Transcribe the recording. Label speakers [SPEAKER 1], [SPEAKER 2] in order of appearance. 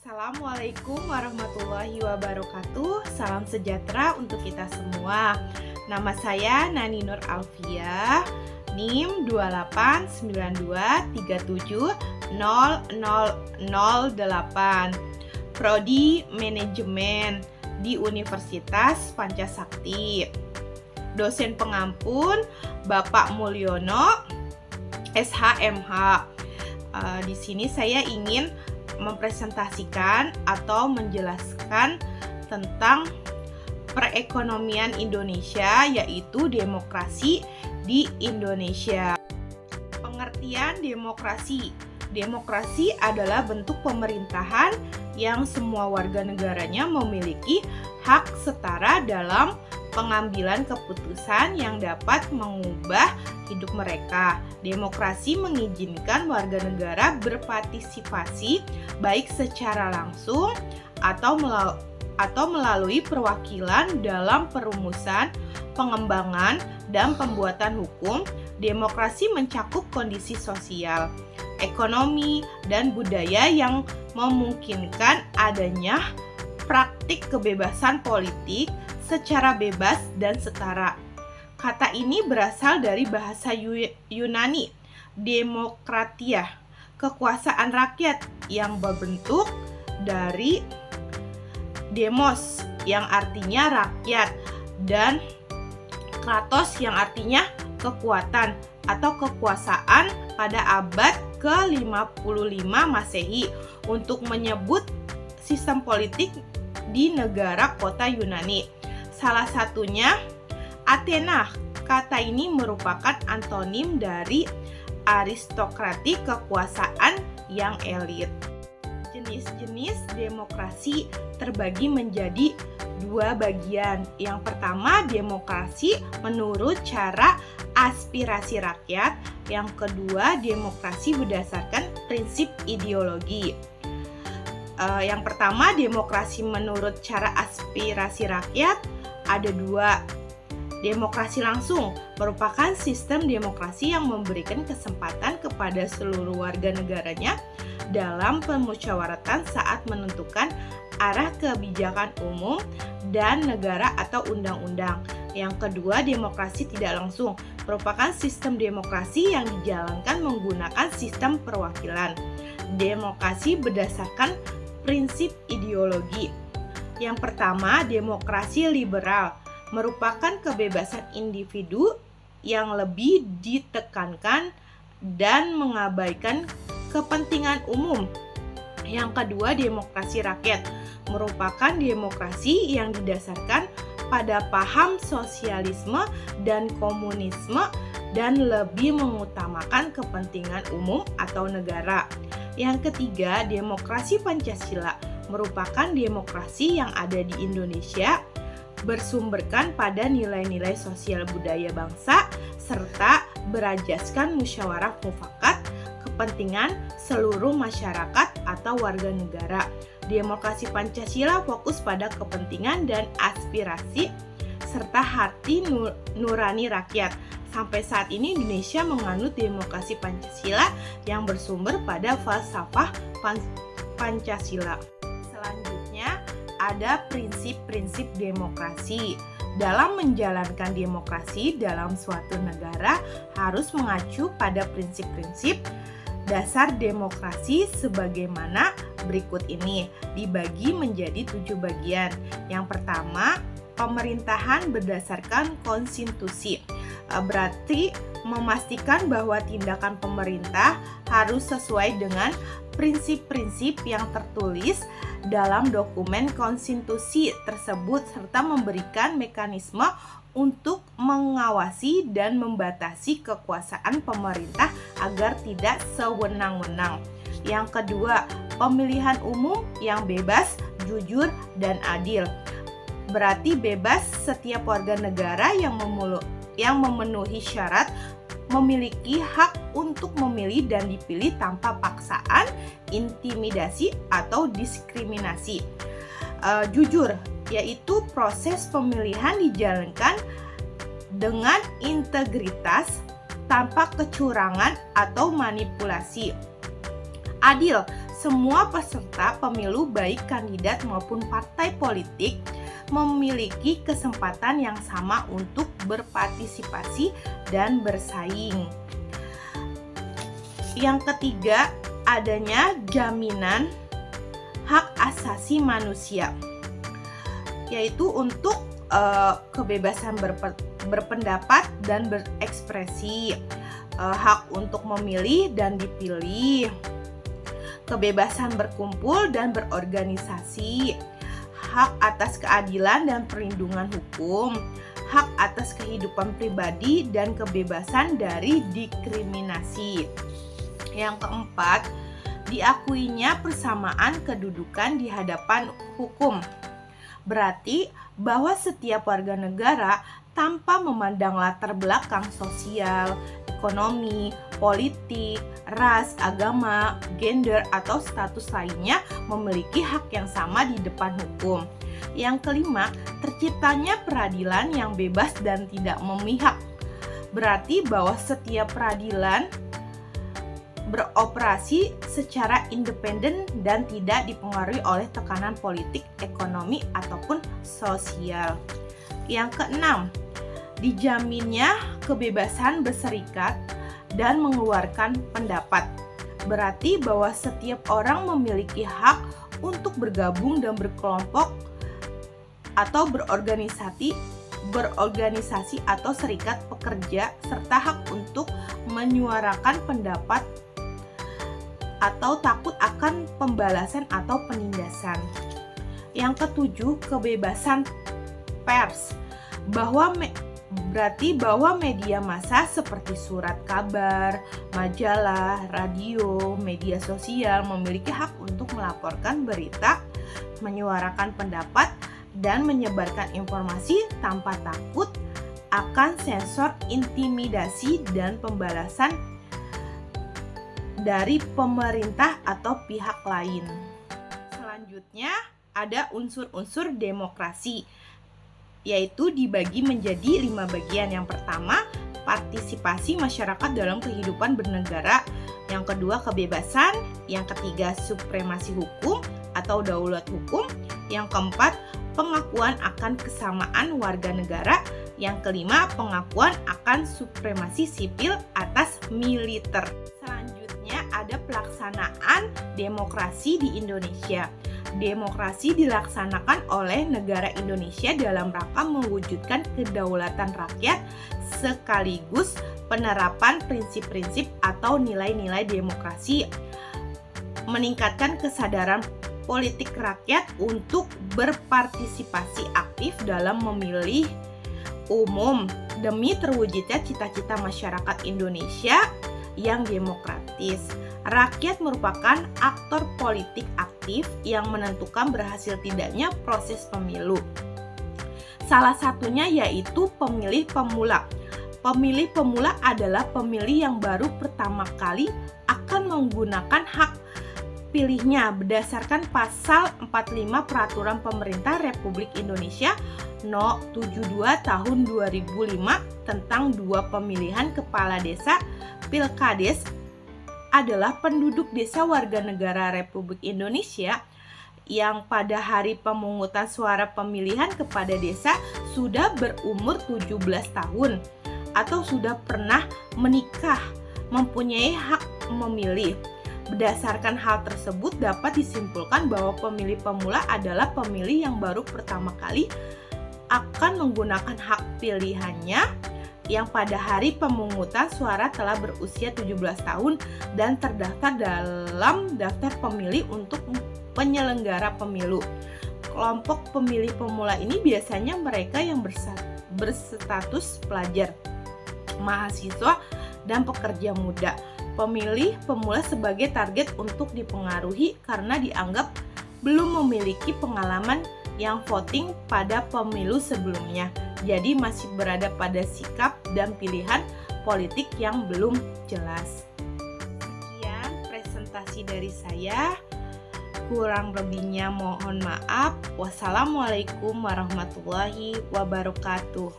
[SPEAKER 1] Assalamualaikum warahmatullahi wabarakatuh. Salam sejahtera untuk kita semua. Nama saya Nani Nur Alfia, NIM 28923700008, Prodi Manajemen di Universitas Pancasakti. Dosen pengampun Bapak Mulyono, SHMH. Di sini saya ingin mempresentasikan atau menjelaskan tentang perekonomian Indonesia, yaitu demokrasi di Indonesia. Pengertian demokrasi. Demokrasi adalah bentuk pemerintahan yang semua warga negaranya memiliki hak setara dalam pengambilan keputusan yang dapat mengubah hidup mereka. Demokrasi mengizinkan warga negara berpartisipasi baik secara langsung atau melalui perwakilan dalam perumusan, pengembangan, dan pembuatan hukum. Demokrasi mencakup kondisi sosial, ekonomi, dan budaya yang memungkinkan adanya praktik kebebasan politik secara bebas dan setara. Kata ini berasal dari bahasa Yunani, demokratia, kekuasaan rakyat, yang berbentuk dari demos yang artinya rakyat dan kratos yang artinya kekuatan atau kekuasaan pada abad ke-55 Masehi untuk menyebut sistem politik di negara kota Yunani. Salah satunya Athena. Kata ini merupakan antonim dari aristokratik, kekuasaan yang elit. Jenis-jenis demokrasi terbagi menjadi dua bagian. Yang pertama, demokrasi menurut cara aspirasi rakyat. Yang kedua, demokrasi berdasarkan prinsip ideologi. Yang pertama, demokrasi menurut cara aspirasi rakyat ada dua. Demokrasi langsung merupakan sistem demokrasi yang memberikan kesempatan kepada seluruh warga negaranya dalam permusyawaratan saat menentukan arah kebijakan umum dan negara atau undang-undang. Yang kedua, demokrasi tidak langsung merupakan sistem demokrasi yang dijalankan menggunakan sistem perwakilan. Demokrasi berdasarkan prinsip ideologi. Yang pertama, demokrasi liberal merupakan kebebasan individu yang lebih ditekankan dan mengabaikan kepentingan umum. Yang kedua, demokrasi rakyat merupakan demokrasi yang didasarkan pada paham sosialisme dan komunisme dan lebih mengutamakan kepentingan umum atau negara. Yang ketiga, demokrasi Pancasila merupakan demokrasi yang ada di Indonesia, bersumberkan pada nilai-nilai sosial budaya bangsa, serta berajaskan musyawarah mufakat kepentingan seluruh masyarakat atau warga negara. Demokrasi Pancasila fokus pada kepentingan dan aspirasi serta hati nurani rakyat. Sampai saat ini Indonesia menganut demokrasi Pancasila yang bersumber pada falsafah Pancasila. Selanjutnya ada prinsip-prinsip demokrasi. Dalam menjalankan demokrasi dalam suatu negara harus mengacu pada prinsip-prinsip dasar demokrasi sebagaimana berikut ini, dibagi menjadi 7 bagian. Yang pertama, pemerintahan berdasarkan konstitusi. Berarti memastikan bahwa tindakan pemerintah harus sesuai dengan prinsip-prinsip yang tertulis dalam dokumen konstitusi tersebut serta memberikan mekanisme untuk mengawasi dan membatasi kekuasaan pemerintah agar tidak sewenang-wenang. Yang kedua, pemilihan umum yang bebas, jujur, dan adil. Berarti bebas setiap warga negara yang memenuhi syarat memiliki hak untuk memilih dan dipilih tanpa paksaan, intimidasi, atau diskriminasi. Jujur, yaitu proses pemilihan dijalankan dengan integritas tanpa kecurangan atau manipulasi. Adil, semua peserta pemilu baik kandidat maupun partai politik memiliki kesempatan yang sama untuk berpartisipasi dan bersaing. Yang ketiga, adanya jaminan hak asasi manusia, yaitu untuk kebebasan berpendapat dan berekspresi, hak untuk memilih dan dipilih, kebebasan berkumpul dan berorganisasi, hak atas keadilan dan perlindungan hukum, hak atas kehidupan pribadi dan kebebasan dari diskriminasi. Yang keempat, diakuinya persamaan kedudukan di hadapan hukum. Berarti bahwa setiap warga negara tanpa memandang latar belakang sosial, ekonomi, politik, ras, agama, gender, atau status lainnya memiliki hak yang sama di depan hukum. Yang kelima, terciptanya peradilan yang bebas dan tidak memihak. Berarti bahwa setiap peradilan beroperasi secara independen dan tidak dipengaruhi oleh tekanan politik, ekonomi, ataupun sosial. Yang keenam, dijaminnya kebebasan berserikat dan mengeluarkan pendapat. Berarti bahwa setiap orang memiliki hak untuk bergabung dan berkelompok atau berorganisasi atau serikat pekerja, serta hak untuk menyuarakan pendapat atau takut akan pembalasan atau penindasan. Yang ketujuh, kebebasan pers, berarti bahwa media massa seperti surat kabar, majalah, radio, media sosial memiliki hak untuk melaporkan berita, menyuarakan pendapat, dan menyebarkan informasi tanpa takut akan sensor, intimidasi, dan pembalasan dari pemerintah atau pihak lain. Selanjutnya ada unsur-unsur demokrasi, yaitu dibagi menjadi 5 bagian. Yang pertama, partisipasi masyarakat dalam kehidupan bernegara. Yang kedua, kebebasan. Yang ketiga, supremasi hukum atau daulat hukum. Yang keempat, pengakuan akan kesamaan warga negara. Yang kelima, pengakuan akan supremasi sipil atas militer. Selanjutnya ada pelaksanaan demokrasi di Indonesia. Demokrasi dilaksanakan oleh negara Indonesia dalam rangka mewujudkan kedaulatan rakyat sekaligus penerapan prinsip-prinsip atau nilai-nilai demokrasi, meningkatkan kesadaran politik rakyat untuk berpartisipasi aktif dalam memilih umum demi terwujudnya cita-cita masyarakat Indonesia yang demokratis. Rakyat merupakan aktor politik aktif yang menentukan berhasil tidaknya proses pemilu. Salah satunya yaitu pemilih pemula. Pemilih pemula adalah pemilih yang baru pertama kali akan menggunakan hak pilihnya berdasarkan pasal 45 Peraturan Pemerintah Republik Indonesia No. 72 Tahun 2005 tentang 2 pemilihan kepala desa. Pilkades adalah penduduk desa warga negara Republik Indonesia yang pada hari pemungutan suara pemilihan kepada desa sudah berumur 17 tahun atau sudah pernah menikah, mempunyai hak memilih. Berdasarkan hal tersebut dapat disimpulkan bahwa pemilih pemula adalah pemilih yang baru pertama kali akan menggunakan hak pilihannya yang pada hari pemungutan suara telah berusia 17 tahun dan terdaftar dalam daftar pemilih untuk penyelenggara pemilu. Kelompok pemilih pemula ini biasanya mereka yang berstatus pelajar, mahasiswa, dan pekerja muda. Pemilih pemula sebagai target untuk dipengaruhi karena dianggap belum memiliki pengalaman yang voting pada pemilu sebelumnya. Jadi masih berada pada sikap dan pilihan politik yang belum jelas. Sekian presentasi dari saya. Kurang lebihnya mohon maaf. Wassalamualaikum warahmatullahi wabarakatuh.